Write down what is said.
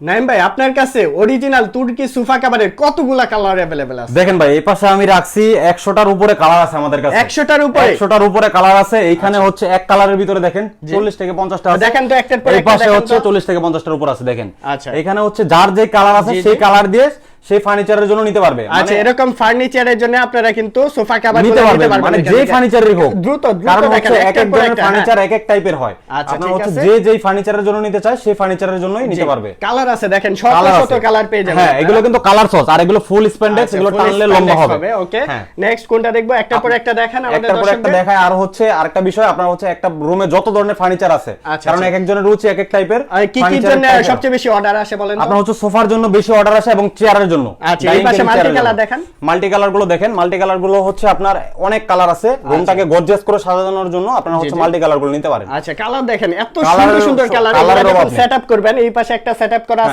নাইম ভাই আপনার কাছে অরিজিনাল তুর্কি সোফা কভারের কতগুলা কালার अवेलेबल আছে? দেখেন ভাই এই পাশে আমি রাখছি 100টার উপরে কালার আছে আমাদের কাছে। 100টার উপরে? 100টার উপরে কালার আছে। এইখানে হচ্ছে এক কালারের ভিতরে দেখেন 40 থেকে 50টা আছে। দেখেন তো একটার পর এই একটা পাশে দেখেন হচ্ছে তো। 40 থেকে 50টার উপর আছে দেখেন। আচ্ছা। এখানে হচ্ছে যার যে কালার আছে জি, সেই জি। কালার দিয়ে সেই ফার্নিচারের জন্য নিতে পারবে। আচ্ছা এরকম ফার্নিচারের জন্য আপনারা কিন্তু সোফা কভার নিতে পারবেন মানে যে ফার্নিচারের হোক। দ্রুত কারণ দেখেন হচ্ছে এক একটার এক পর ধরনের একটা, ফার্নিচার এক এক টাইপের হয়। আচ্ছা, আপনারা ঠিক হচ্ছে আছে। যে যেই ফার্নিচারের জন্য নিতে চায় সেই ফার্নিচারের জন্যই নিতে পারবে। কালার আছে দেখেন শত কালার শত আছে। কালার পেয়ে যাবেন। হ্যাঁ এগুলো কিন্তু কালার সস আর এগুলো ফুল স্প্যান্ডেক্স, এগুলো full টানলে লম্বা spandex হবে। ওকে হ্যাঁ। নেক্সট কোনটা দেখবো একটার পর একটা দেখান আমাদের একটার পর একটা দর্শকদের। দেখায়। আর হচ্ছে আরেকটা বিষয় আপনার হচ্ছে একটা রুমে যত ধরনের ফার্নিচার আছে আচ্ছা, কারণ আচ্ছা। এক একজনের রুচি এক এক টাইপের। আর কি কি জন্য সবচেয়ে বেশি অর্ডার আসে বলেন তো? আপনার হচ্ছে সোফার জন্য বেশি অর্ডার আসে এবং চেয়ারের জন্য। আচ্ছা, এই পাশে মাল্টি কালার দেখান। মাল্টি কালার গুলো দেখেন। মাল্টি কালার গুলো হচ্ছে আপনার অনেক কালার আছে। রুমটাকে গর্জিয়াস করে সাজানোর জন্য আপনারা হচ্ছে মাল্টি কালার গুলো নিতে পারেন। আচ্ছা কালার দেখেন এত কালারের সুন্দর সুন্দর কালার কালারের অভাব নেই। সেটআপ করবেন। এই পাশে একটা সেটআপ করা আছে